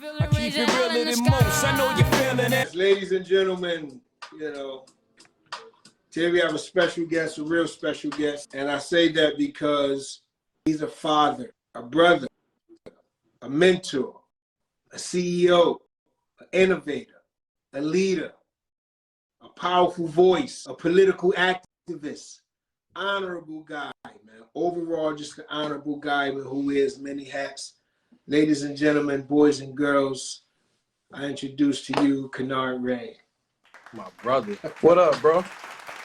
I keep it realer than most. I know you're feeling it. Ladies and gentlemen, you know, today we have a special guest, a real special guest. And I say that because he's a father, a brother, a mentor, a CEO, an innovator, a leader, a powerful voice, a political activist, honorable guy, man. Overall, just an honorable guy who wears many hats. Ladies and gentlemen, boys and girls, I introduce to you Kennard Ray. My brother. What up, bro?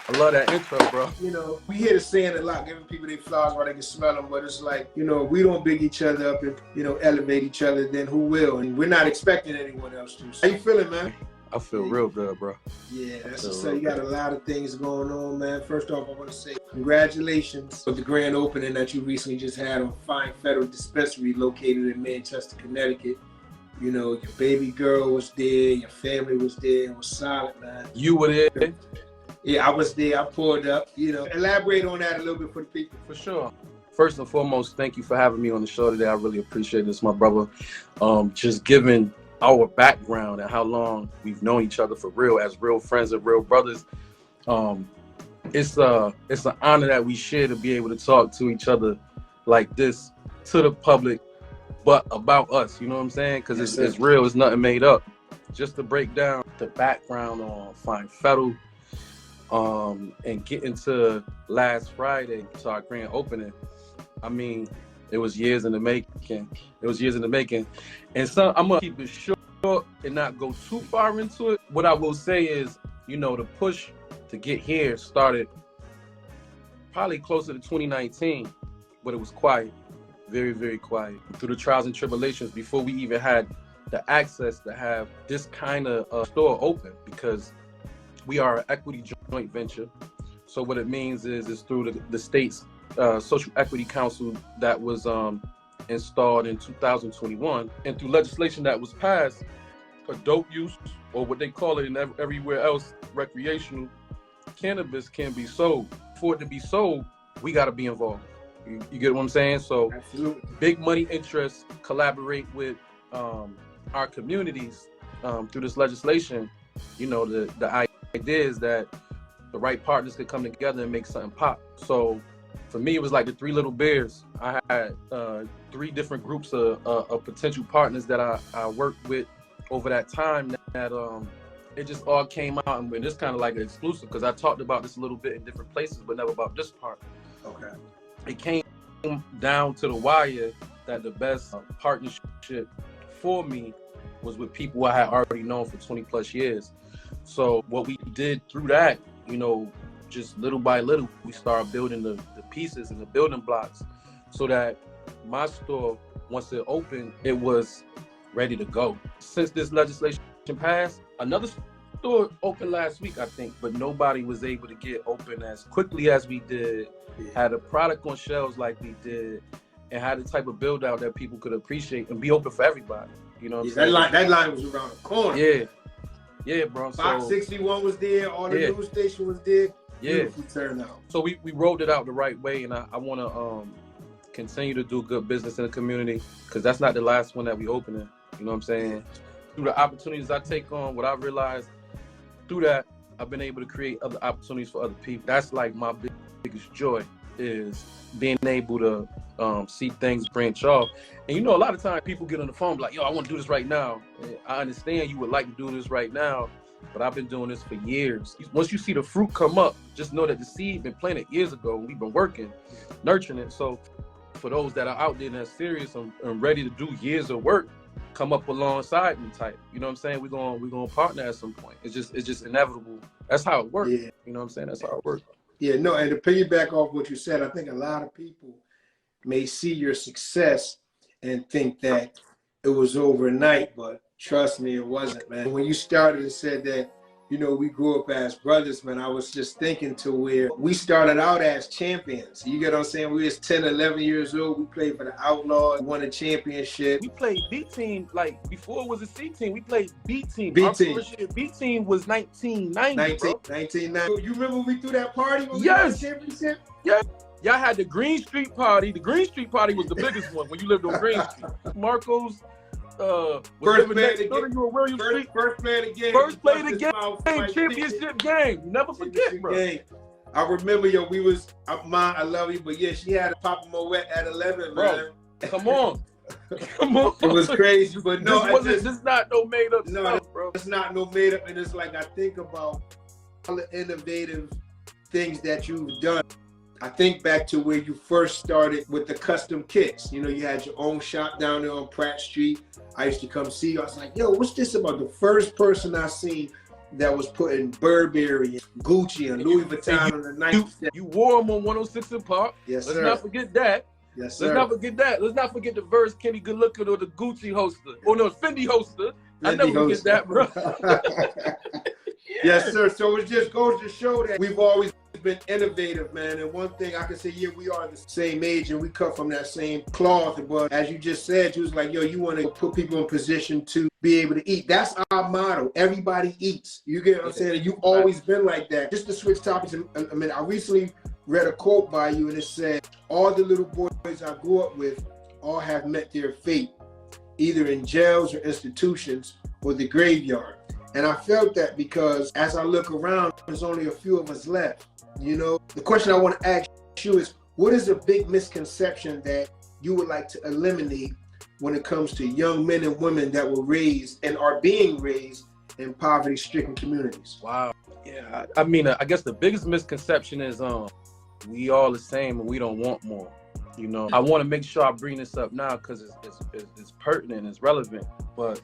I love that intro, bro. You know, we hear the saying a lot, giving people their flowers while they can smell them, but it's like, you know, we don't big each other up and, you know, elevate each other, then who will? And we're not expecting anyone else to. How you feeling, man? I feel real good, bro. Yeah, that's what's up. You got a lot of things going on, man. First off, I want to say congratulations with the grand opening that you recently just had on Fine Federal Dispensary located in Manchester, Connecticut. You know, your baby girl was there, your family was there. It was solid, man. You were there? Yeah, I was there. I pulled up. You know, elaborate on that a little bit for the people. For sure. First and foremost, thank you for having me on the show today. I really appreciate this, my brother. Just giving our background and how long we've known each other for real, as real friends and real brothers. It's an honor that we share to be able to talk to each other like this, to the public, but about us, you know what I'm saying? Because it's real, it's nothing made up. Just to break down the background on Fine Federal, and get into last Friday, to our grand opening. I mean, it was years in the making. And so I'm gonna keep it short and not go too far into it. What I will say is, you know, the push to get here started probably closer to 2019, but it was quiet, very, very quiet. Through the trials and tribulations before we even had the access to have this kind of store open, because we are an equity joint venture. So what it means is it's through the state's Social Equity Council that was installed in 2021, and through legislation that was passed, adult use, or what they call it in everywhere else, recreational cannabis can be sold. For it to be sold, we got to be involved. You get what I'm saying? So absolutely. Big money interests collaborate with our communities through this legislation. You know, the idea is that the right partners could come together and make something pop. So for me, it was like the Three Little Bears. I had 3 different groups of potential partners that I worked with over that time, that it just all came out, and it's kind of like an exclusive, because I talked about this a little bit in different places, but never about this part. Okay. It came down to the wire that the best partnership for me was with people I had already known for 20 plus years. So what we did through that, you know, just little by little, we started building the pieces and the building blocks, so that my store, once it opened, it was ready to go. Since this legislation passed, another store opened last week, I think, but nobody was able to get open as quickly as we did, had a product on shelves like we did, and had the type of build out that people could appreciate and be open for everybody. You know what I'm saying? That line was around the corner. Yeah, bro. Box 61 was there, all the news station was there. Beautiful turnout. So we rolled it out the right way, and I want to continue to do good business in the community, because that's not the last one that we opening. You know what I'm saying? Through the opportunities I take on, what I realized through that, I've been able to create other opportunities for other people. That's like my biggest joy, is being able to see things branch off. And you know, a lot of times people get on the phone like, yo, I want to do this right now. And I understand you would like to do this right now, but I've been doing this for years. Once you see the fruit come up, just know that the seed been planted years ago, and we've been working, nurturing it. So for those that are out there that's serious and ready to do years of work, come up alongside me type. You know what I'm saying? We're gonna partner at some point. It's just inevitable. That's how it works. Yeah. You know what I'm saying? That's how it works. Yeah, no, and to piggyback off what you said, I think a lot of people may see your success and think that it was overnight, but trust me, it wasn't, man. When you started and said that, you know, we grew up as brothers, man, I was just thinking to where we started out as champions. You get what I'm saying? We was 10, 11 years old. We played for the Outlaws, won a championship. We played B team, like before it was a C team, we played B team. B team. B team was 1990, 1990. You remember when we threw that party when we won the championship? Yeah. Y'all had the Green Street Party. The Green Street Party was the biggest one when you lived on Green Street. Marcos, First play of the game. You were William Street. First play of the game. First play of the game. Championship game. You never forget, bro. Game. I remember, yo, we was, Ma, I love you, but yeah, she had a Papa Moet at 11, bro, man. Come on. Come on. It was crazy, but no, this is not no made up stuff, bro. It's not no made up, and it's like I think about all the innovative things that you've done. I think back to where you first started with the custom kits. You know, you had your own shop down there on Pratt Street. I used to come see you. I was like, yo, what's this about? The first person I seen that was putting Burberry and Gucci and Louis Vuitton on the nightstand. You wore them on 106 in Park. Yes, Let's sir. not forget that. Yes, sir. Let's not forget that. Let's not forget the Verse Kenny Good Looking or the Gucci holster. Or no, Fendi holster. I never forget that, bro. Yes, sir. So it just goes to show that we've always been innovative, man. And one thing I can say, yeah, we are the same age and we cut from that same cloth. But as you just said, you was like, yo, you want to put people in position to be able to eat. That's our motto. Everybody eats. You get what I'm saying? You've always been like that. Just to switch topics, I mean, I recently read a quote by you and it said, all the little boys I grew up with all have met their fate, either in jails or institutions or the graveyard. And I felt that because as I look around, there's only a few of us left. You know, the question I want to ask you is, what is a big misconception that you would like to eliminate when it comes to young men and women that were raised and are being raised in poverty-stricken communities? Wow. Yeah, I mean, I guess the biggest misconception is we all the same and we don't want more. You know, I want to make sure I bring this up now because it's pertinent, it's relevant. But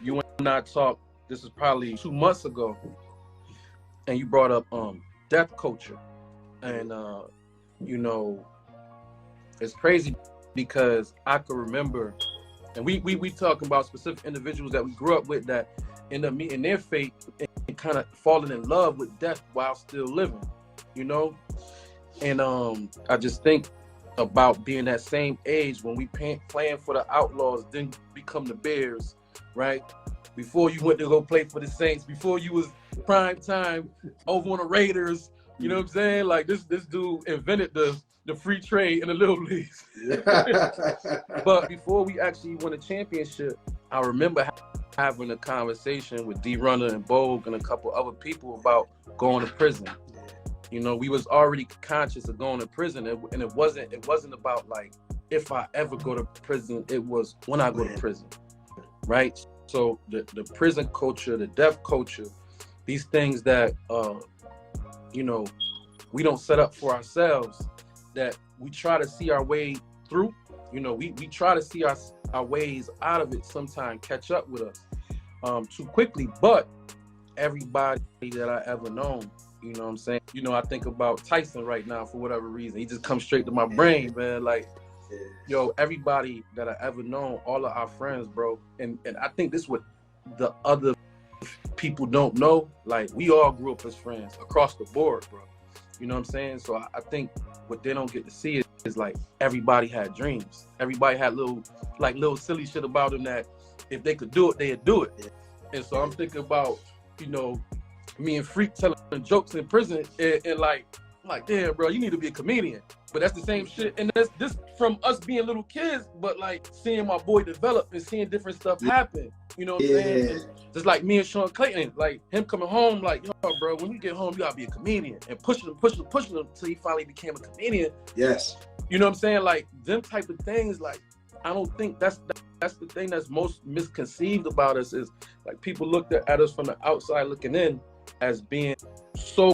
you and I talked, this is probably 2 months ago, and you brought up death culture. And, you know, it's crazy because I could remember, and we talking about specific individuals that we grew up with that end up meeting their fate and kind of falling in love with death while still living, you know? And I just think about being that same age when we playing for the Outlaws, then become the Bears, right? Before you went to go play for the Saints, before you was prime time over on the Raiders, you know what I'm saying? Like this dude invented the free trade in the little leagues. But before we actually won a championship, I remember having a conversation with D Runner and Bogue and a couple other people about going to prison. You know, we was already conscious of going to prison, and it wasn't about like if I ever go to prison. It was when I go to prison, right? So the prison culture, the death culture, these things that you know, we don't set up for ourselves, that we try to see our way through. You know, we try to see our ways out of it sometimes catch up with us too quickly. But everybody that I ever known, you know what I'm saying? You know, I think about Tyson right now for whatever reason. He just comes straight to my brain, man. Like, yo, everybody that I ever known, all of our friends, bro. And I think this is what the other people don't know. Like, we all grew up as friends across the board, bro. You know what I'm saying? So I think what they don't get to see is like everybody had dreams. Everybody had little silly shit about them that if they could do it, they'd do it. And so I'm thinking about, you know, me and Freak telling jokes in prison and like, damn, bro, you need to be a comedian. But that's the same shit. And that's this from us being little kids, but like seeing my boy develop and seeing different stuff happen. You know what I'm saying? And just like me and Sean Clayton, like him coming home, like, yo, bro, when you get home, you gotta be a comedian. And pushing him until he finally became a comedian. Yes. You know what I'm saying? Like, them type of things, like, I don't think that's the thing that's most misconceived about us is, like, people looked at us from the outside looking in as being so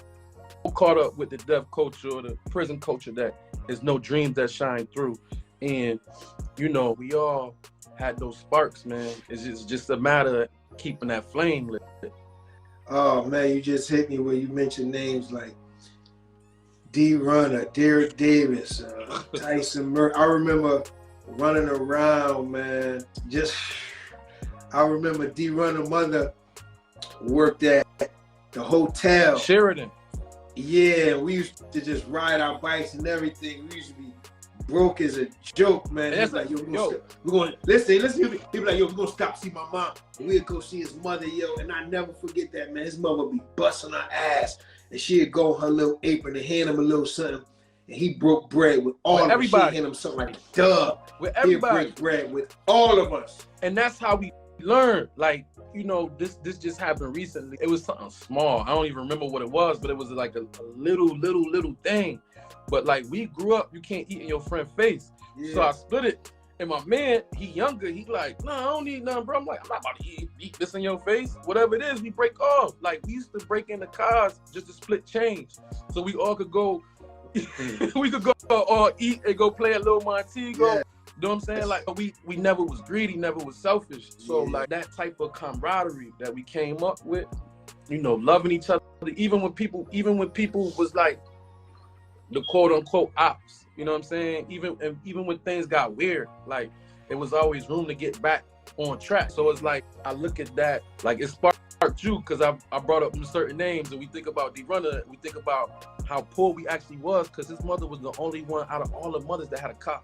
caught up with the death culture or the prison culture that there's no dreams that shine through. And, you know, we all had those sparks, man. It's just a matter of keeping that flame lit. Oh, man, you just hit me where you mentioned names like D Runner, Derek Davis, Tyson Murray. I remember running around, man. I remember D Runner mother worked at the hotel. Sheridan. Yeah, we used to just ride our bikes and everything. We used to be broke as a joke, man. He's like, yo, we're going, listen. He'd be like, yo, we're going to stop see my mom. We'd go see his mother, yo. And I never forget that, man. His mother would be busting her ass. And she'd go in her little apron and hand him a little something. and he broke bread with all of us. Everybody. She hit him something like, duh. With He'd everybody. break bread with all of us. And that's how we learn. Like, you know, this just happened recently. It was something small. I don't even remember what it was, but it was like a little thing. But like, we grew up, you can't eat in your friend's face. Yeah. So I split it. And my man, he younger, he like, nah, I don't need nothing, bro. I'm like, I'm not about to eat this in your face. Whatever it is, we break off. Like, we used to break in the cars just to split change. So we all could go, we could go all eat and go play a little Montego. Yeah. You know what I'm saying? Like, we never was greedy, never was selfish. So like, that type of camaraderie that we came up with, you know, loving each other, even when people was like the quote unquote ops. You know what I'm saying? Even when things got weird, like, it was always room to get back on track. So it's like, I look at that, like, it sparked you, because I brought up certain names, and we think about D-Runner, we think about how poor we actually was, because his mother was the only one out of all the mothers that had a car,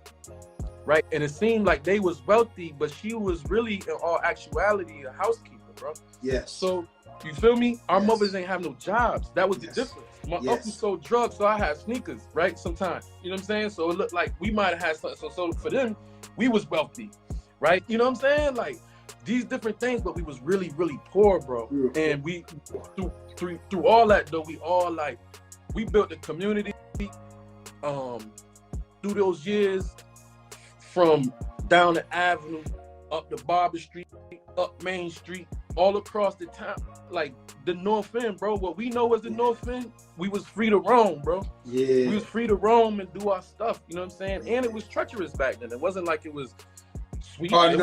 right? And it seemed like they was wealthy, but she was really, in all actuality, a housekeeper, bro. Yes. So, you feel me? Our mothers ain't have no jobs. That was the difference. My uncle sold drugs, so I had sneakers, right? Sometimes, you know what I'm saying? So it looked like we might have had something. So for them, we was wealthy, right? You know what I'm saying? Like, these different things, but we was really, really poor, bro. And we, through all that though, we all like, we built the community, through those years, from down the avenue, up the Barber Street, up Main Street, all across the town, like the North End, bro. What we know as the North End, we was free to roam, bro. Yeah. We was free to roam and do our stuff, you know what I'm saying? And it was treacherous back then. It wasn't like it was sweet. It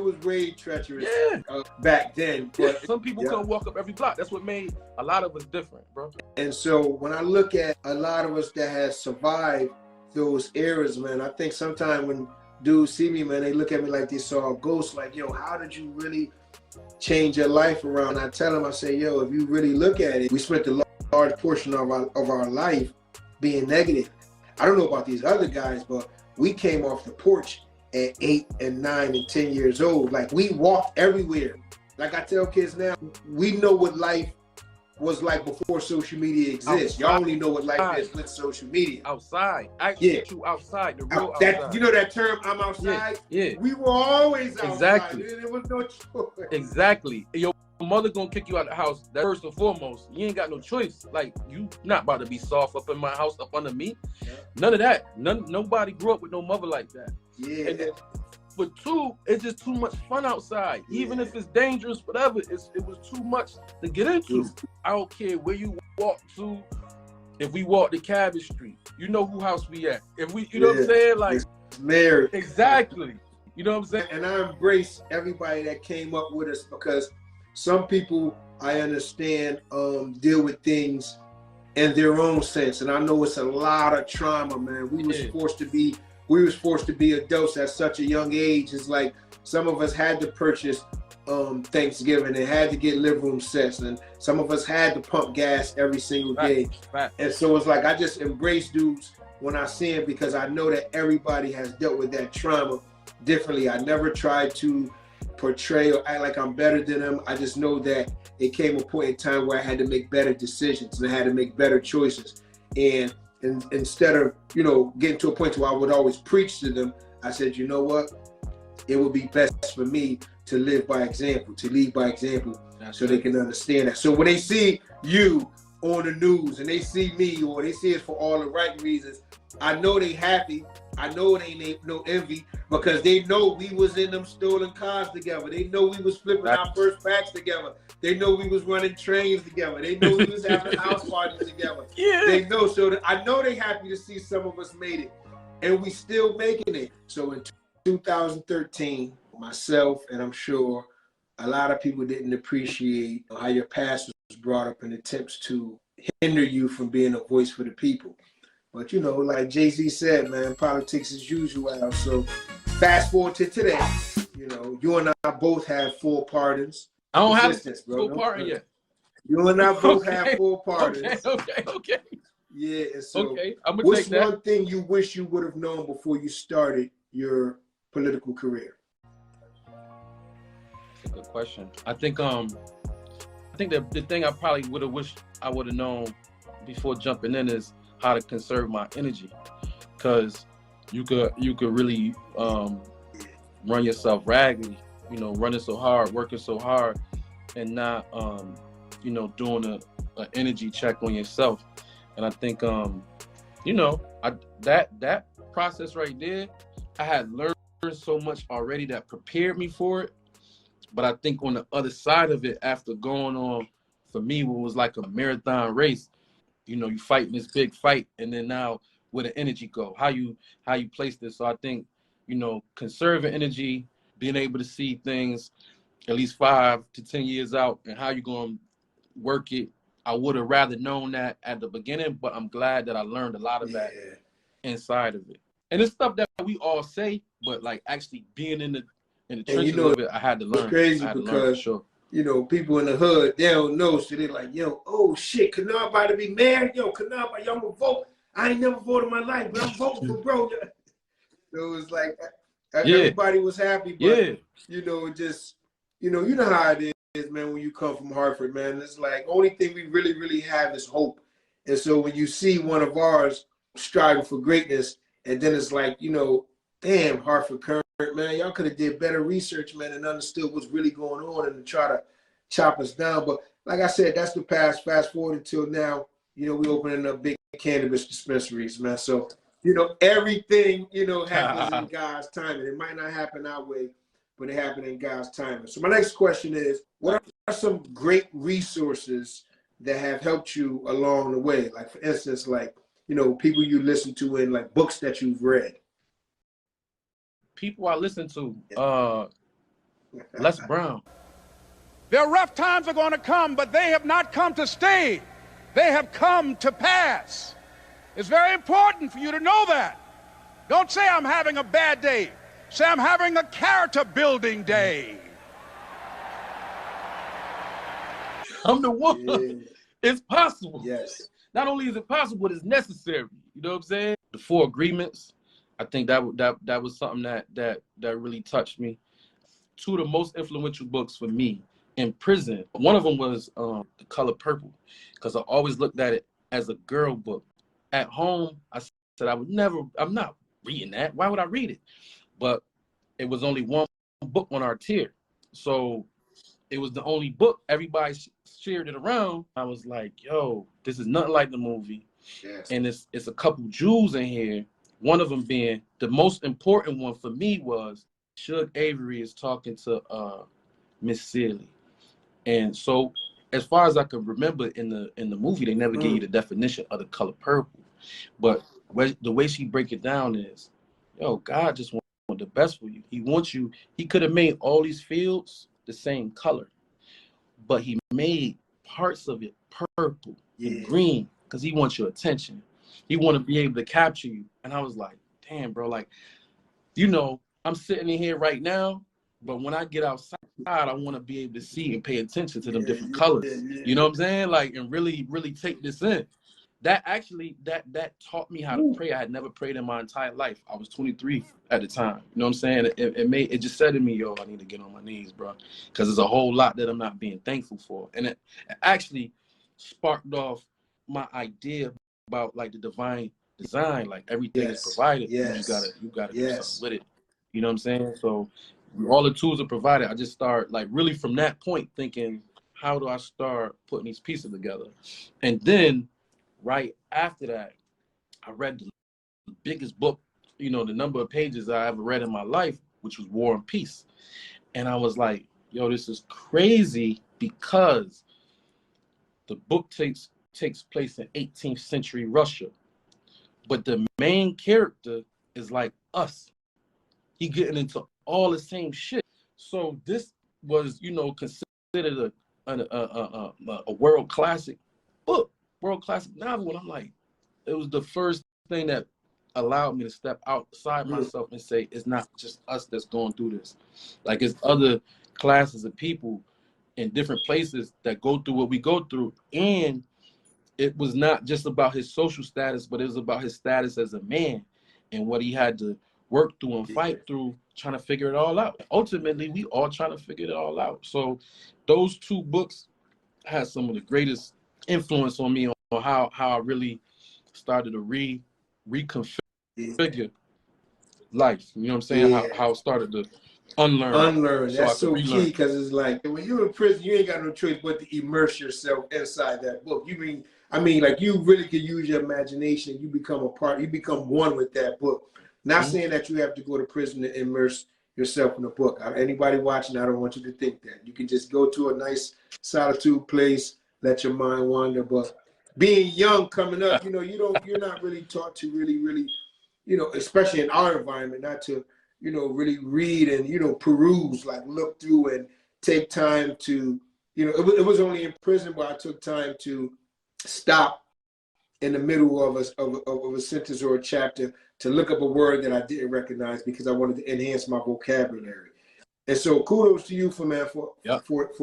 was way treacherous back then. But some people couldn't walk up every block. That's what made a lot of us different, bro. And so when I look at a lot of us that has survived those eras, man, I think sometimes when dudes see me, man, they look at me like they saw a ghost, like, yo, how did you really change your life around? And I tell them, I say, yo, if you really look at it, we spent the large portion of our life being negative. I don't know about these other guys, but we came off the porch at 8 and 9 and 10 years old. Like, we walked everywhere. Like I tell kids now, we know what life was like before social media exists. Y'all only know what life is with social media. Outside. Actually, outside. The real outside. You know that term, I'm outside? Yeah. We were always outside. Exactly. There was no choice. Exactly. Your mother gonna kick you out of the house. That first and foremost. You ain't got no choice. Like, you not about to be soft up in my house, up under me. Yeah. None of that. Nobody grew up with no mother like that. Yeah. And then, but two, it's just too much fun outside. Yeah. Even if it's dangerous, whatever, it was too much to get into. I don't care where you walk to. If we walk to Cabot Street, you know who house we at. If we, you know what I'm saying? Like, married. Exactly. You know what I'm saying? And I embrace everybody that came up with us, because some people, I understand, deal with things in their own sense. And I know it's a lot of trauma, man. We was forced to be adults at such a young age. It's like some of us had to purchase Thanksgiving and had to get living room sets, and some of us had to pump gas every single day. Right. And so it's like, I just embrace dudes when I see them, because I know that everybody has dealt with that trauma differently. I never tried to portray or act like I'm better than them. I just know that it came a point in time where I had to make better decisions and I had to make better choices. And instead of, getting to a point where I would always preach to them, I said, you know what? It would be best for me to live by example, to lead by example. That's so they can understand that. So when they see you on the news and they see me, or they see us for all the right reasons, I know they happy. I know it ain't no envy, because they know we was in them stolen cars together. They know we was flipping our first packs together. They know we was running trains together. They know we was having house parties together. Yeah. They know. So I know they happy to see some of us made it, and we still making it. So in 2013, myself, and I'm sure a lot of people didn't appreciate how your past was brought up in attempts to hinder you from being a voice for the people. But like Jay-Z said, man, politics as usual. So fast forward to today, you and I both have full pardons. I don't have full pardon yet. You and I both have full pardons. Okay. Yeah, and so I'm gonna what's take that. One thing you wish you would have known before you started your political career? That's a good question. I think the thing I probably would have wished I would have known before jumping in is how to conserve my energy, because you could really run yourself raggedy, you know, running so hard, working so hard, and not you know, doing a energy check on yourself. And I think you know, that process right there, I had learned so much already that prepared me for it. But I think on the other side of it, after going on, for me, what was like a marathon race, you know, you fighting this big fight, and then now where the energy go, how you place this. So I think, you know, conserving energy, being able to see things at least 5 to 10 years out, and how you gonna work it. I would have rather known that at the beginning, but I'm glad that I learned a lot of that inside of it. And it's stuff that we all say, but like actually being in the trenches, you know, of it, I had to learn. It's crazy because, sure, you know, people in the hood, they don't know, so they're like, yo, oh shit, Kennard about to be mayor? Yo, Kennard, y'all gonna vote? I ain't never voted in my life, but I'm voting for bro. So it was like, everybody was happy, but, you know, just, you know how it is, man, when you come from Hartford, man. It's like, only thing we really, really have is hope. And so when you see one of ours striving for greatness, and then it's like, you know, damn, Hartford Current, man, y'all could have did better research, man, and understood what's really going on, and to try to chop us down. But like I said, that's the past. Fast forward until now, you know, we opening up big cannabis dispensaries, man. So, you know, everything, you know, happens in God's timing. It might not happen our way, but it happened in God's timing. So my next question is, what are some great resources that have helped you along the way? Like, for instance, like, you know, people you listen to, and like books that you've read. People I listen to, Les Brown. Their rough times are going to come, but they have not come to stay. They have come to pass. It's very important for you to know that. Don't say I'm having a bad day. Say I'm having a character building day. I'm the one. Yeah. It's possible. Yes. Not only is it possible, it's necessary. You know what I'm saying? The 4 Agreements. I think that was something that really touched me. 2 of the most influential books for me in prison. One of them was The Color Purple, because I always looked at it as a girl book. At home, I said I'm not reading that. Why would I read it? But it was only one book on our tier, so it was the only book. Everybody shared it around. I was like, yo, this is nothing like the movie. Yes. And it's a couple jewels in here. One of them being, the most important one for me was Suge Avery is talking to Miss Seeley. And so as far as I can remember, in the movie, they never gave you the definition of the color purple. But the way she break it down is, yo, God just wants the best for you. He wants you. He could have made all these fields the same color, but he made parts of it purple and green because he wants your attention. He want to be able to capture you. And I was like, damn, bro, like, you know, I'm sitting in here right now, but when I get outside, I want to be able to see and pay attention to them different colors. You know what I'm saying? Like, and really, really take this in. That actually, that taught me how to pray. I had never prayed in my entire life. I was 23 at the time. You know what I'm saying? It just said to me, yo, I need to get on my knees, bro. Because there's a whole lot that I'm not being thankful for. And it actually sparked off my idea about like the divine design, like everything is provided. You gotta do something with it. You know what I'm saying? So all the tools are provided. I just start like really from that point thinking, how do I start putting these pieces together? And then right after that, I read the biggest book, you know, the number of pages I ever read in my life, which was War and Peace. And I was like, yo, this is crazy, because the book takes place in 18th century Russia. But the main character is like us. He getting into all the same shit. So this was, you know, considered a world classic book, world classic novel. And I'm like, it was the first thing that allowed me to step outside myself and say, it's not just us that's going through this. Like, it's other classes of people in different places that go through what we go through. And it was not just about his social status, but it was about his status as a man and what he had to work through and fight through, trying to figure it all out. Ultimately, we all trying to figure it all out. So those 2 books had some of the greatest influence on me on how I really started to reconfigure life. You know what I'm saying? Yeah. How it started to unlearn. Unlearn. So That's so relearn. key, because it's like when you're in prison, you ain't got no choice but to immerse yourself inside that book. I mean, like, you really can use your imagination. You become a part. You become one with that book. Not saying that you have to go to prison to immerse yourself in a book. Anybody watching, I don't want you to think that. You can just go to a nice solitude place, let your mind wander. But being young, coming up, you're not really taught to really, especially in our environment, not to, really read and, peruse, like look through and take time to, it was only in prison where I took time to stop in the middle of a sentence or a chapter to look up a word that I didn't recognize, because I wanted to enhance my vocabulary. And so kudos to you for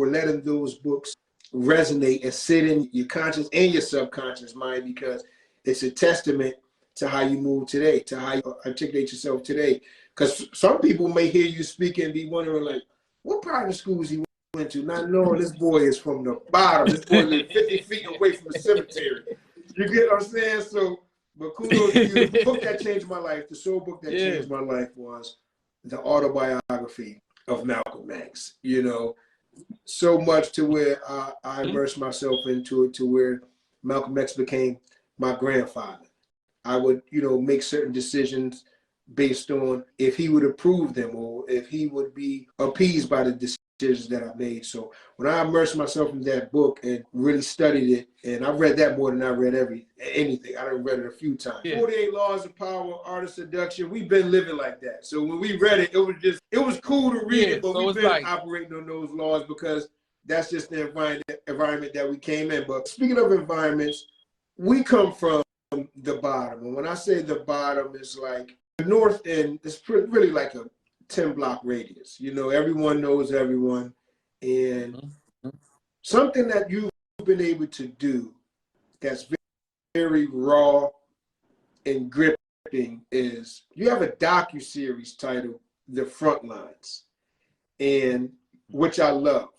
letting those books resonate and sit in your conscious and your subconscious mind, because it's a testament to how you move today, to how you articulate yourself today. Because some people may hear you speak and be wondering, like, what private schools he went to, not knowing this boy is from the bottom. This boy lives 50 feet away from the cemetery. You get what I'm saying? So, but kudos to you. The book that changed my life, the sole book that changed my life, was the autobiography of Malcolm X. So much to where I immersed myself into it, to where Malcolm X became my grandfather. I would, make certain decisions based on if he would approve them or if he would be appeased by the decisions that I made. So when I immersed myself in that book and really studied it, and I read that more than I read anything. I done read it a few times. 48 Laws of Power, Art of Seduction. We've been living like that. So when we read it, it was cool to read it, but we've been operating on those laws, because that's just the environment that we came in. But speaking of environments, we come from the bottom. And when I say the bottom, it's like the north end, it's really like a 10-block radius. Everyone knows everyone. And something that you've been able to do that's very raw and gripping is you have a docu-series titled The Frontlines, and which I love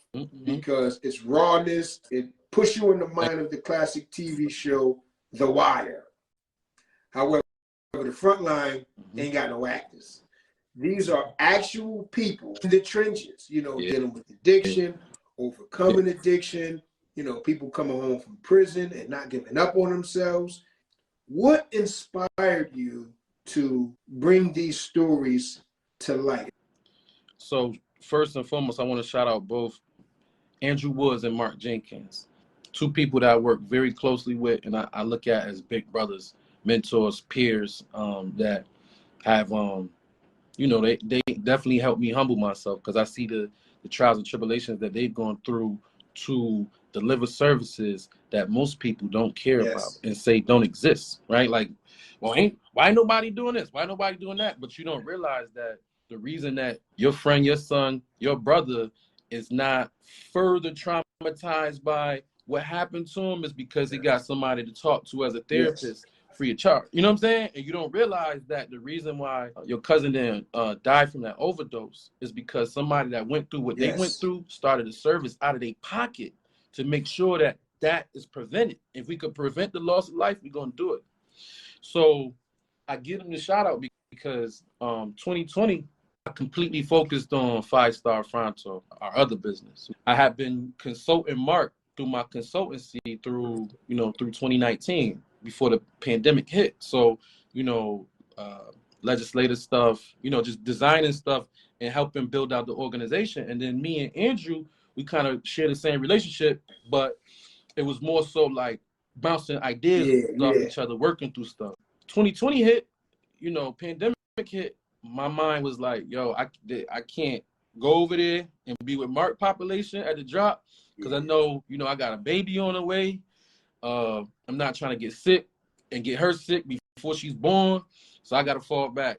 because it's rawness. It puts you in the mind of the classic TV show The Wire. However, the front line ain't got no actors. These are actual people in the trenches, dealing with addiction, overcoming addiction, people coming home from prison and not giving up on themselves. What inspired you to bring these stories to light? So first and foremost, I want to shout out both Andrew Woods and Mark Jenkins, two people that I work very closely with, and I look at as big brothers, mentors, peers, that have, they definitely helped me humble myself, because I see the trials and tribulations that they've gone through to deliver services that most people don't care about and say don't exist, right? Like, well, why nobody doing this? Why nobody doing that? But you don't realize that the reason that your friend, your son, your brother is not further traumatized by what happened to him is because he got somebody to talk to as a therapist free of charge. You know what I'm saying? And you don't realize that the reason why your cousin then died from that overdose is because somebody that went through what they went through started a service out of their pocket to make sure that that is prevented. If we could prevent the loss of life, we're going to do it. So I give them the shout out because 2020, I completely focused on 5 Star Fronto, our other business. I have been consulting Mark through my consultancy through 2019 before the pandemic hit. So, legislative stuff, just designing stuff and helping build out the organization. And then me and Andrew, we kind of share the same relationship, but it was more so like bouncing ideas off each other, working through stuff. 2020 hit, pandemic hit. My mind was like, yo, I can't go over there and be with Mark population at the drop, because I know, I got a baby on the way. I'm not trying to get sick and get her sick before she's born, so I got to fall back.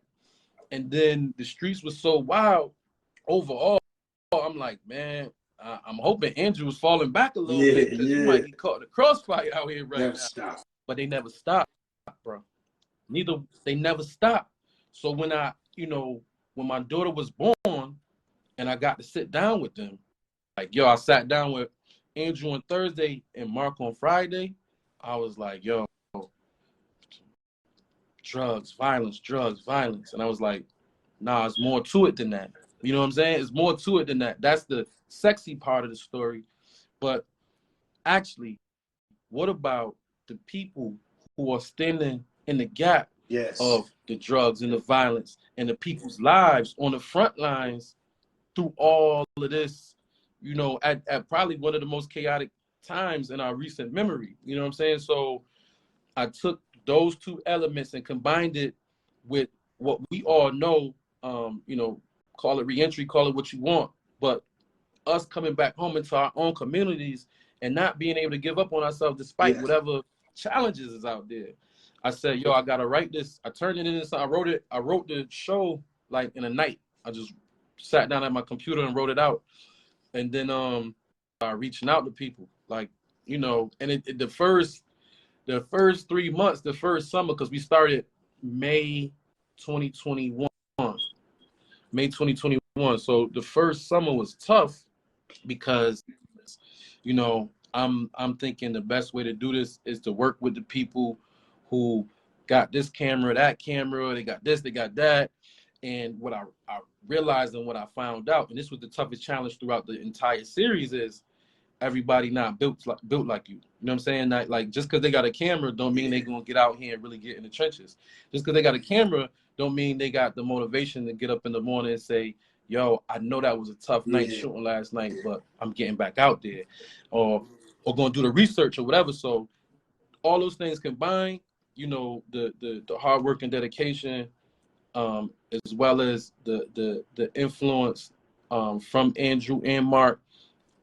And then the streets was so wild overall. I'm like, man, I'm hoping Andrew was falling back a little bit, because he might get caught in the crossfire out here right now. Stop. But they never stopped, bro. They never stopped. So when when my daughter was born and I got to sit down with them, like, yo, I sat down with Andrew on Thursday and Mark on Friday. I was like, yo, drugs, violence, drugs, violence. And I was like, nah, it's more to it than that. You know what I'm saying? It's more to it than that. That's the sexy part of the story. But actually, what about the people who are standing in the gap of the drugs and the violence and the people's lives on the front lines through all of this, you know, at probably one of the most chaotic times in our recent memory. You know what I'm saying? So I took those two elements and combined it with what we all know, you know, call it reentry, call it what you want, but us coming back home into our own communities and not being able to give up on ourselves despite whatever challenges is out there. I said, yo, I gotta write this. I turned it into, I wrote the show like in a night. I just sat down at my computer and wrote it out. And then reaching out to people, like, you know, and the first 3 months, the first summer, because we started May 2021. So the first summer was tough because, you know, I'm thinking the best way to do this is to work with the people who got this camera, that camera, they got this, they got that. And what I realized and what I found out, and this was the toughest challenge throughout the entire series, is everybody not built like you. You know what I'm saying? Like just because they got a camera don't mean they're gonna get out here and really get in the trenches. Just because they got a camera don't mean they got the motivation to get up in the morning and say, yo, I know that was a tough night shooting last night, but I'm getting back out there, or gonna do the research or whatever. So all those things combined, you know, the hard work and dedication, as well as the influence from Andrew and Mark,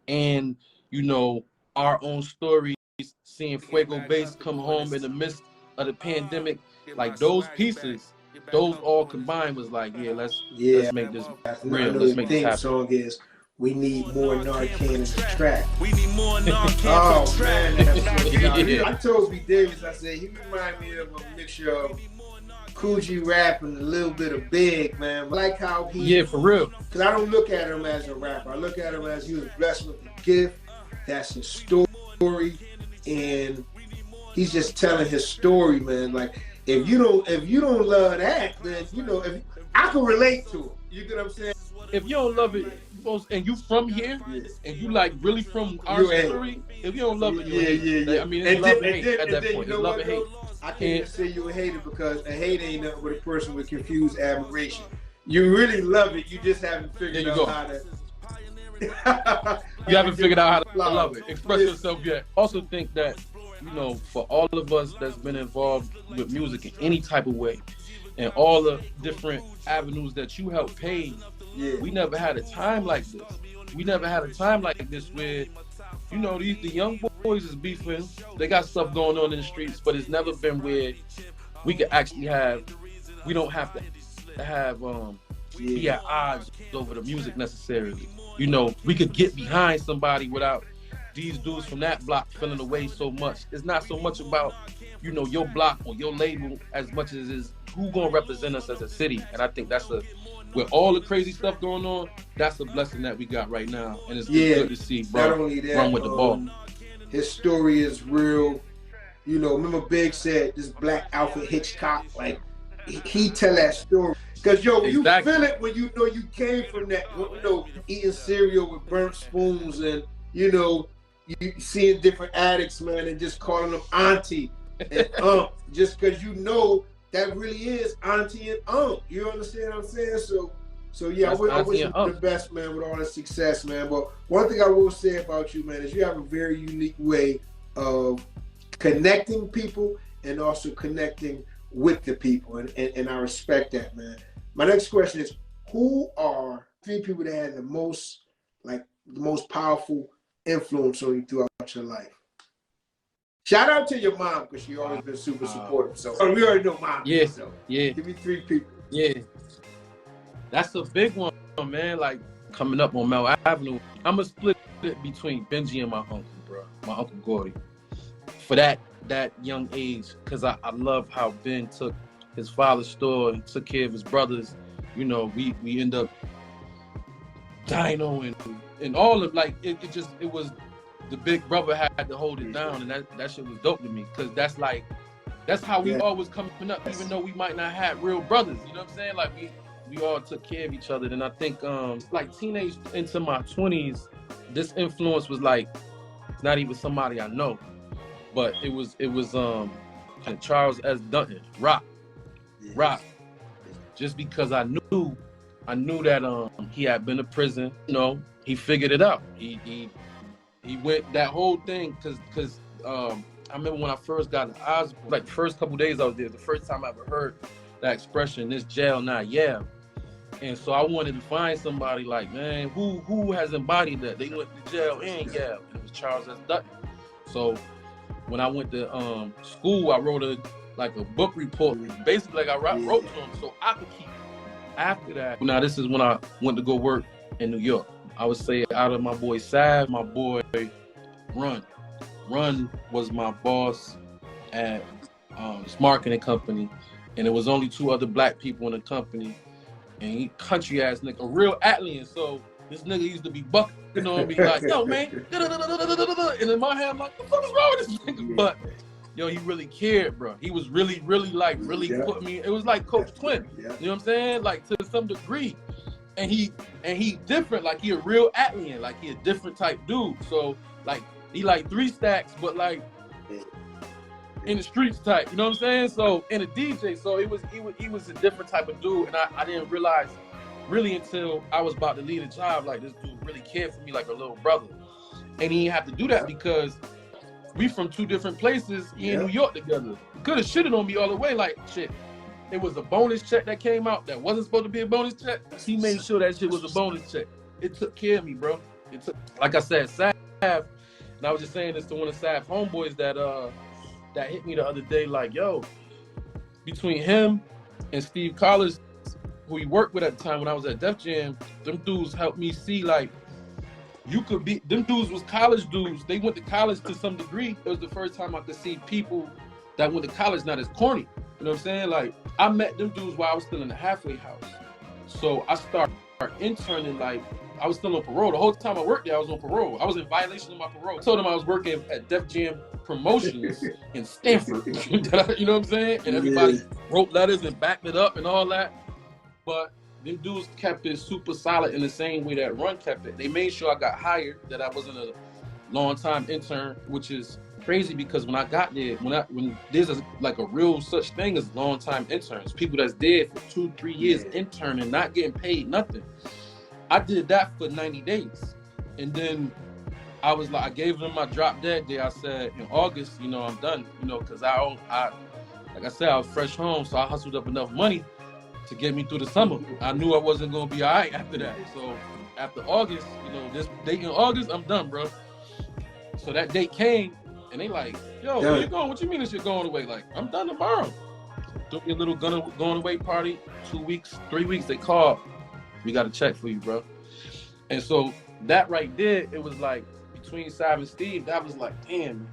and, you know, our own stories, seeing Fuego Base come home in the midst of the pandemic, like those pieces, those all combined was like, let's make this real. Let's make this happen. Song is We Need More Narcan in the Track. We need more Narcan for the track. I told B. Davis, I said, he remind me of a mixture of Coogee rap and a little bit of Big, man. I like how he... for real. Because I don't look at him as a rapper. I look at him as he was blessed with a gift. That's his story. And he's just telling his story, man. Like, if you don't love that, then, you know, I can relate to it. You get what I'm saying? If you don't love it, and you from here, and you like really from our story, if you don't love it, you hate it. I mean, it's love and hate at that point. It's love and hate. I can't even say you're a hater, because a hate ain't nothing but a person with confused admiration. You really love it, you just haven't figured out how to... You haven't figured out how to love it. Express yourself yet. Also think that, you know, for all of us that's been involved with music in any type of way, and all the different avenues that you helped pave, we never had a time like this. We never had a time like this where, you know, the young boys is beefing. They got stuff going on in the streets, but it's never been where we could actually have, we don't have to have, be at odds over the music necessarily. You know, we could get behind somebody without these dudes from that block feeling away so much. It's not so much about, you know, your block or your label as much as it is who gonna represent us as a city. And I think that's with all the crazy stuff going on, that's a blessing that we got right now. And it's good to see bro run with the ball. His story is real. You know, remember Big said this Black Alfred Hitchcock, like he tell that story. Cause yo, you feel it when you know you came from that, you know, eating cereal with burnt spoons, and you know, you seeing different addicts, man, and just calling them auntie and just cause you know that really is auntie and You understand what I'm saying? So yeah, I wish you the best, man, with all the success, man. But one thing I will say about you, man, is you have a very unique way of connecting people and also connecting with the people, and I respect that, man. My next question is, who are 3 people that had the most powerful influence on you throughout your life? Shout out to your mom, because she always been super supportive. So we already know mom. Yeah, so give me 3 people. Yeah, that's a big one, man. Like coming up on Mel Avenue, I'm gonna split it between Benji and my uncle, bro. My uncle Gordy. For that young age, because I love how Ben took his father's store and took care of his brothers. You know, we end up Dino and all of, like, it was the big brother had to hold it down, and that shit was dope to me, because that's like That's how we Yeah. always coming up, even though we might not have real brothers. You know what I'm saying? Like we all took care of each other. And I think like teenage into my 20s, this influence was like not even somebody I know, but it was Charles S. Dutton, Rock. Just because I knew that he had been to prison. You know, he figured it out. He went that whole thing because I remember when I first got in Osborne, like the first couple days I was there, the first time I ever heard that expression, this jail, not Yale. And so I wanted to find somebody like, man, who has embodied that? They went to jail in Yale, and it was Charles S. Dutton. So when I went to school, I wrote a book report, basically like I wrote to him so I could keep it. After that, now this is when I went to go work in New York. I would say out of my boy Sav, my boy Run was my boss at this marketing company, and there was only 2 other black people in the company, and he country ass nigga, a real Atlian. So this nigga used to be bucking on me like, yo man, and in my head I'm like, what the fuck is wrong with this nigga? But yo, he really cared, bro. He was really putting me. It was like Coach Twin. You know what I'm saying? Like to some degree. And he different, like he a real Atlian, like he a different type dude. So like he like 3 stacks, but like in the streets type, you know what I'm saying? So in a DJ, so he was a different type of dude, and I didn't realize really until I was about to leave the job, like this dude really cared for me like a little brother. And he didn't have to do that because we from 2 different places in New York together. Could have shitted on me all the way, like shit. It was a bonus check that came out that wasn't supposed to be a bonus check. He made sure that shit was a bonus check. It took care of me, bro. It took, like I said, Sav, and I was just saying this to one of Sav's homeboys that hit me the other day, like, yo, between him and Steve Collins, who he worked with at the time when I was at Def Jam, them dudes helped me see, like, you could be, them dudes was college dudes. They went to college to some degree. It was the first time I could see people that went to college not as corny. You know what I'm saying? Like, I met them dudes while I was still in the halfway house. So I started interning, like, I was still on parole. The whole time I worked there, I was on parole. I was in violation of my parole. I told them I was working at Def Jam Promotions in Stanford. You know what I'm saying? And everybody wrote letters and backed it up and all that. But them dudes kept it super solid in the same way that Run kept it. They made sure I got hired, that I wasn't a long-time intern, which is crazy because when I got there, when there's like a real such thing as long-time interns, people that's there for 2-3 years interning, not getting paid nothing. I did that for 90 days. And then I was like, I gave them my drop dead day. I said, in August, you know, I'm done, you know, because I like I said, I was fresh home, so I hustled up enough money to get me through the summer. I knew I wasn't going to be all right after that. So after August, you know, this date in August, I'm done, bro. So that date came, and they like, yo, where you going? What you mean this shit going away? Like, I'm done tomorrow. Threw me a little going away party, 2 weeks, 3 weeks, they called. We got a check for you, bro. And so that right there, it was like, between Sav and Steve, that was like, damn.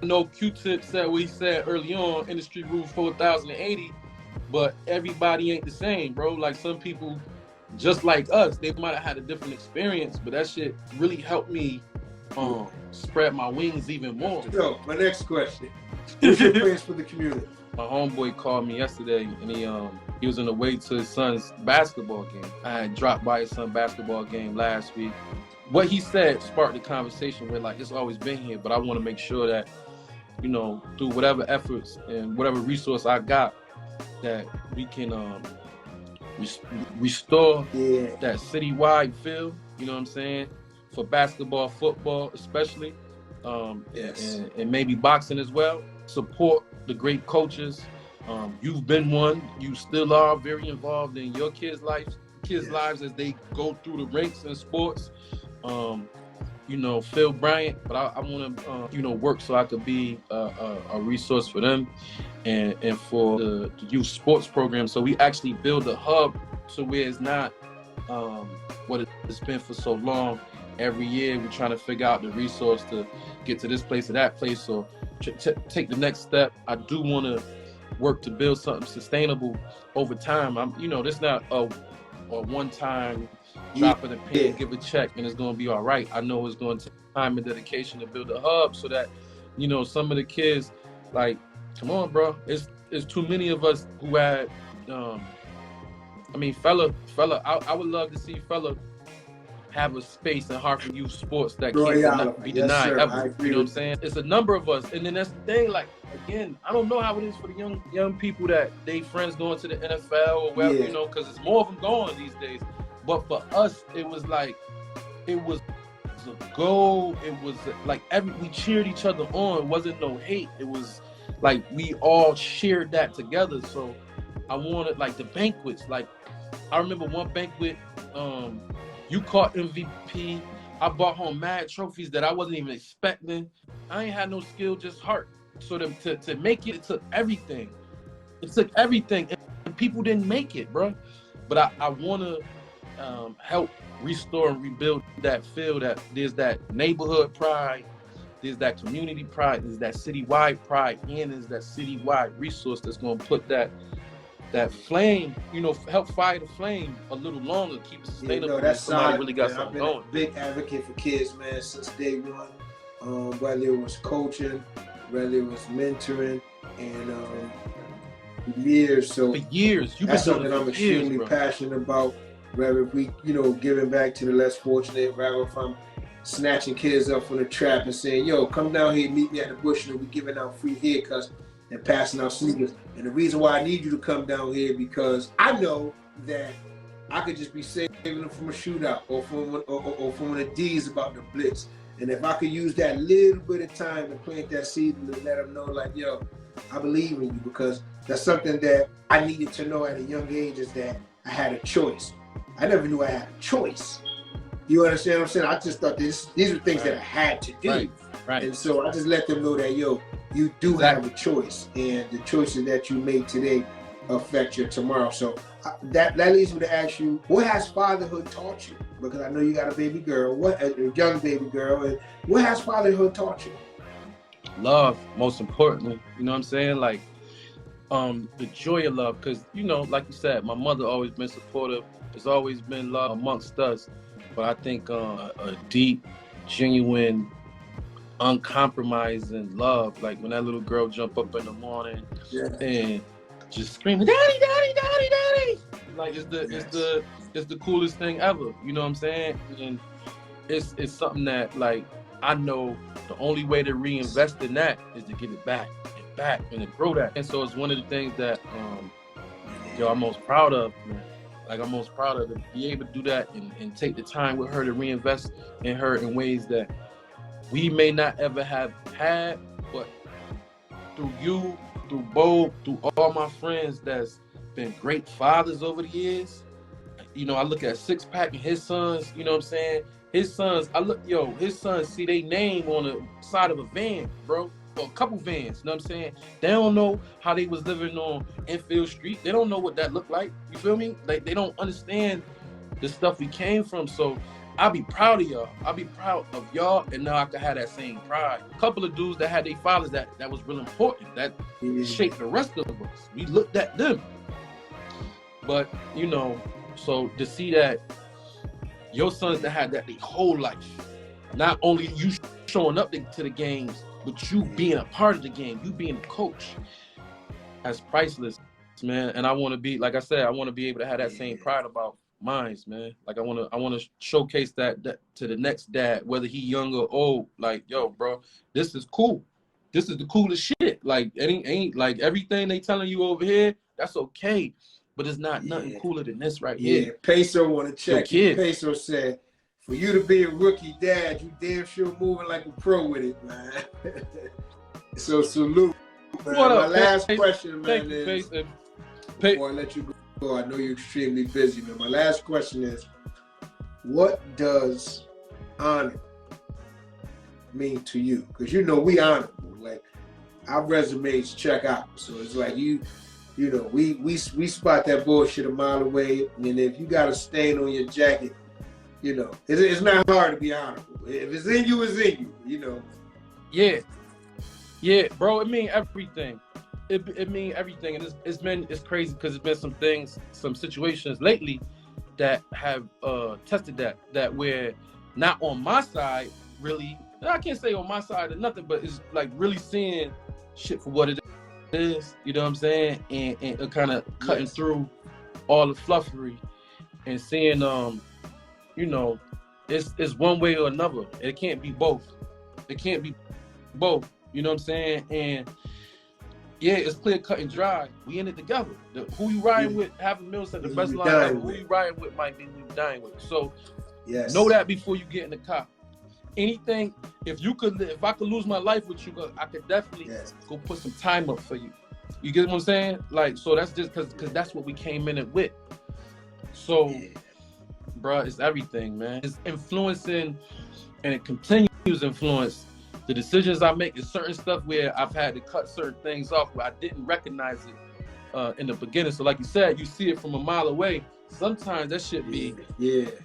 I know Q-Tip said what he said early on, industry rule 4080, but everybody ain't the same, bro. Like some people, just like us, they might have had a different experience, but that shit really helped me spread my wings even more. So, my next question. What's your plans for the community? My homeboy called me yesterday, and he was on the way to his son's basketball game. I had dropped by his son's basketball game last week. What he said sparked the conversation where, like, it's always been here, but I want to make sure that, you know, through whatever efforts and whatever resource I got, that we can restore that citywide feel, you know what I'm saying, for basketball, football especially, and maybe boxing as well. Support the great coaches. You've been one. You still are very involved in your kids' lives as they go through the ranks in sports. You know, Phil Bryant, but I want to, you know, work so I could be a resource for them and for the youth sports program. So we actually build a hub to where it's not what it's been for so long. Every year we're trying to figure out the resource to get to this place or that place. So take the next step. I do want to work to build something sustainable over time. You know, this not a one-time drop in the pen, give a check, and it's going to be all right. I know it's going to take time and dedication to build a hub so that, you know, some of the kids, like, Come on, bro. It's too many of us who had. I mean, fella. I would love to see fella have a space in Hartford youth sports that can't be denied ever. You know what I'm saying? It's a number of us, and then that's the thing. Like, again, I don't know how it is for the young people that they friends going to the NFL or whatever, you know, because it's more of them going these days. But for us, it was like, it was a goal. It was like we cheered each other on. It wasn't no hate. It was like we all shared that together. So I wanted, like, the banquets. Like, I remember one banquet, you caught MVP. I brought home mad trophies that I wasn't even expecting. I ain't had no skill, just heart. So to make it took everything. It took everything, and people didn't make it, bro. But I want to help restore and rebuild that feel that there's that neighborhood pride, there's that community pride, there's that citywide pride, and there's that citywide resource that's going to put that flame, you know, help fire the flame a little longer, keep it sustainable. That's somebody really got something going. I've been a big advocate for kids, man, since day one. Whether it was coaching, whether it was mentoring, and years. So for years, that's something I'm extremely passionate about. Whether we, you know, giving back to the less fortunate, rather if I'm snatching kids up from the trap and saying, yo, come down here and meet me at the bush, and we're giving out free haircuts and passing out sneakers. And the reason why I need you to come down here, because I know that I could just be saving them from a shootout or from one of the D's about the blitz. And if I could use that little bit of time to plant that seed and to let them know, like, yo, I believe in you, because that's something that I needed to know at a young age, is that I had a choice. I never knew I had a choice. You understand what I'm saying? I just thought these were things that I had to do. Right. And so I just let them know that, yo, you do have a choice, and the choices that you make today affect your tomorrow. So that leads me to ask you, what has fatherhood taught you? Because I know you got a baby girl, a young baby girl, and what has fatherhood taught you? Love, most importantly. You know what I'm saying? Like, the joy of love, because, you know, like you said, my mother always been supportive. There's always been love amongst us, but I think a deep, genuine, uncompromising love, like when that little girl jump up in the morning and just screaming, "Daddy, daddy, daddy, daddy!" Like it's the coolest thing ever. You know what I'm saying? And it's something that, like, I know the only way to reinvest in that is to give it back and back and to grow that. And so it's one of the things that I'm most proud of, man. Like, I'm most proud of, to be able to do that and take the time with her to reinvest in her in ways that we may not ever have had, but through you, through Bo, through all my friends that's been great fathers over the years. You know, I look at Six Pack and his sons, you know what I'm saying? His sons, his sons see their name on the side of a van, bro. Or a couple vans, you know what I'm saying? They don't know how they was living on Enfield Street. They don't know what that looked like. You feel me? Like, they don't understand the stuff we came from. So I'll be proud of y'all. I'll be proud of y'all, and now I can have that same pride. A couple of dudes that had their fathers that was real important, that shaped the rest of us. We looked at them. But, you know, so to see that your sons that had that their whole life, not only you showing up to the games, but you being a part of the game, you being a coach, that's priceless, man. And I want to be, like I said, I want to be able to have that same pride about Mindz, man. Like, I want to showcase that to the next dad, whether he young or old. Like, yo, bro, this is cool. This is the coolest shit. Like, ain't like everything they telling you over here, that's okay. But it's not nothing cooler than this right here. Yeah, Peso want to check you. Peso said, for you to be a rookie dad, you damn sure moving like a pro with it, man. So salute, man. My last question, man, is, before I let you go, I know you're extremely busy, man. My last question is, what does honor mean to you? Because, you know, we honorable. Like, our resumes check out. So it's like you know, we spot that bullshit a mile away. And if you got a stain on your jacket, you know, it's not hard to be honorable. If it's in you, it's in you, you know. Yeah, bro, it mean everything. It mean everything. And it's crazy because it's been some situations lately that have tested that where not on my side, really, I can't say on my side or nothing, but it's like really seeing shit for what it is, you know what I'm saying, and kind of cutting through all the fluffery and seeing, you know, it's one way or another. It can't be both. It can't be both. You know what I'm saying? And yeah, it's clear cut and dry. We in it together. Who you riding with, having Mills at the best line ever. Who you riding with might be who you dying with. So know that before you get in the car. Anything, if I could lose my life with you, I could definitely go put some time up for you. You get what I'm saying? Like, so that's just because that's what we came in it with. So, bruh, it's everything, man. It's influencing, and it continues to influence the decisions I make. Is certain stuff where I've had to cut certain things off where I didn't recognize it in the beginning. So like you said, you see it from a mile away. Sometimes that shit be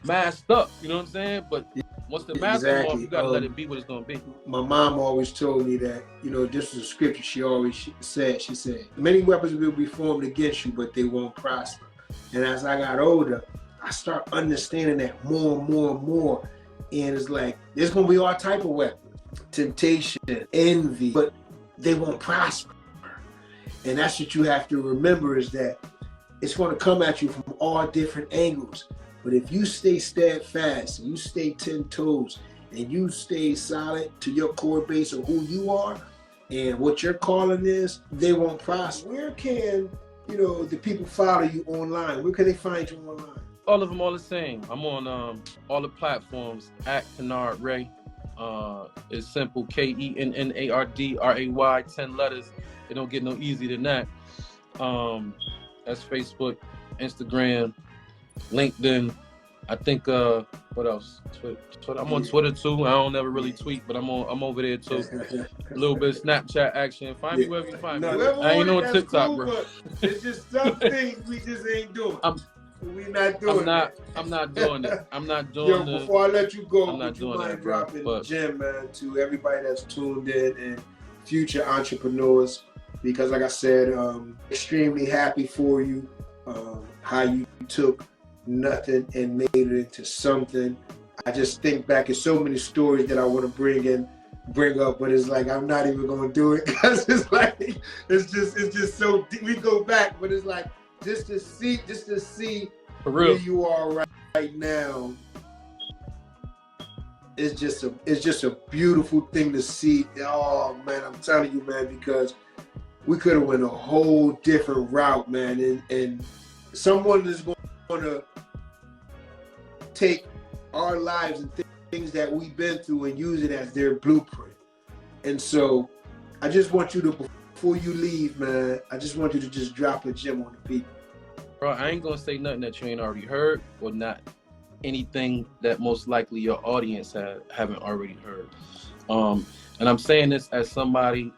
masked up, you know what I'm saying? But once the mask comes off, you gotta let it be what it's gonna be. My mom always told me that, you know, this is a scripture she always said. She said, many weapons will be formed against you, but they won't prosper. And as I got older, I start understanding that more and more and more. And it's like, there's gonna be all type of weapons. Temptation, envy, but they won't prosper. And that's what you have to remember, is that it's going to come at you from all different angles. But if you stay steadfast, and you stay 10 toes, and you stay solid to your core base of who you are and what your calling is, they won't prosper. Where can, you know, the people follow you online? Where can they find you online? All of them all the same. I'm on all the platforms at Kennard Ray. It's simple, KENNARD RAY, 10 letters. It don't get no easier than that. That's Facebook, Instagram, LinkedIn. I think what else? Twitter. I'm on Twitter too. I don't ever really tweet, but I'm over there too. A little bit of Snapchat action. Find me wherever you find me. I ain't on TikTok, cool, bro. It's just some things we just ain't doing. We're not doing that. I'm not doing it. I'm not doing it. Before I let you go, I'm not doing that, bro. Dropping the gem, man, to everybody that's tuned in and future entrepreneurs. Because like I said, extremely happy for you, how you took nothing and made it into something. I just think back at so many stories that I want to bring up, but it's like I'm not even going to do it because it's like it's just so deep. We go back, but it's like just to see for real where you are right now. It's just a beautiful thing to see. Oh man, I'm telling you, man, because we could have went a whole different route, man, and someone is going to take our lives and things that we've been through and use it as their blueprint. And so I just want you to, before you leave, man, I just want you to just drop a gem on the people. Bro, I ain't gonna say nothing that you ain't already heard, or not anything that most likely your audience haven't already heard. And I'm saying this as somebody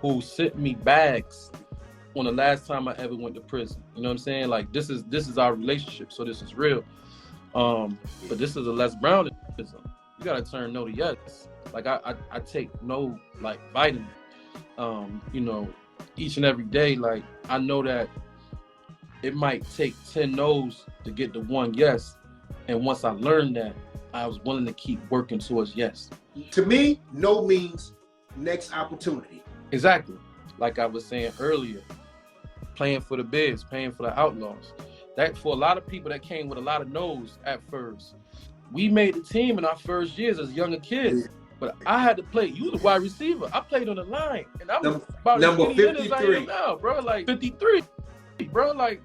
who sent me bags on the last time I ever went to prison. You know what I'm saying? Like, this is our relationship, so this is real. But this is a Les Brownism. You gotta turn no to yes. Like I take no like vitamin. You know, each and every day. Like, I know that it might take 10 no's to get to one yes. And once I learned that, I was willing to keep working towards yes. To me, no means next opportunity. Exactly. Like I was saying earlier, playing for the bids, paying for the outlaws. That, for a lot of people that came with a lot of no's at first. We made the team in our first years as younger kids, but I had to play. You was a wide receiver. I played on the line, and I was about number 53 as I am now, bro. Like 53, bro. Like,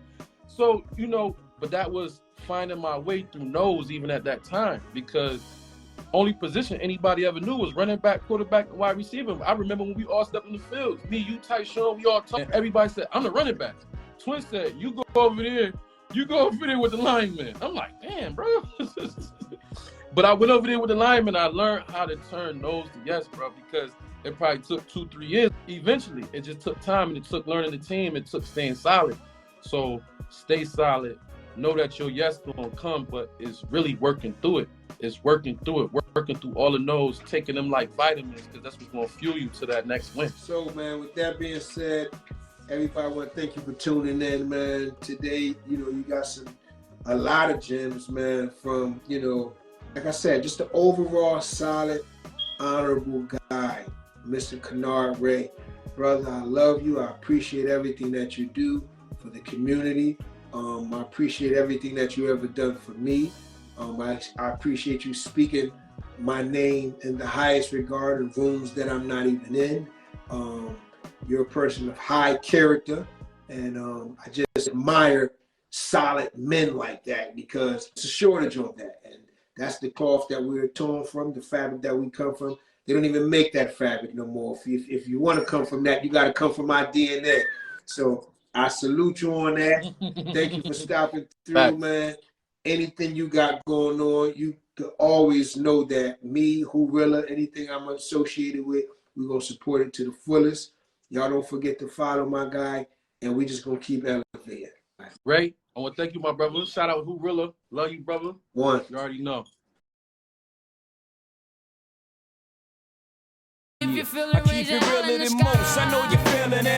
so, you know, but that was finding my way through no's even at that time, because only position anybody ever knew was running back, quarterback, and wide receiver. I remember when we all stepped in the field, me, you, Tyshawn, we all talked, and everybody said, I'm the running back. Twin said, you go over there with the lineman. I'm like, damn, bro. But I went over there with the lineman. I learned how to turn no's to yes, bro, because it probably took 2-3 years. Eventually, it just took time, and it took learning the team. It took staying solid. So stay solid. Know that your yes gonna come, but it's really working through it. It's working through it, working through all the no's, taking them like vitamins, because that's what's gonna fuel you to that next win. So, man, with that being said, everybody, I want to thank you for tuning in, man. Today, you know, you got a lot of gems, man, from, you know, like I said, just the overall solid, honorable guy, Mr. Kennard Ray. Brother, I love you. I appreciate everything that you do for the community. I appreciate everything that you ever done for me. I appreciate you speaking my name in the highest regard in rooms that I'm not even in. You're a person of high character, and I just admire solid men like that, because it's a shortage on that. And that's the cloth that we're torn from, the fabric that we come from. They don't even make that fabric no more. If you want to come from that, you got to come from my DNA. So I salute you on that. Thank you for stopping through, man. Anything you got going on, you can always know that me, Who-Rilla, anything I'm associated with, we're going to support it to the fullest. Y'all don't forget to follow my guy, and we just going to keep elevating. Ray, I want to thank you, my brother. Shout out Who-Rilla. Love you, brother. One. You already know. I keep it realer than most. I know you're feeling it.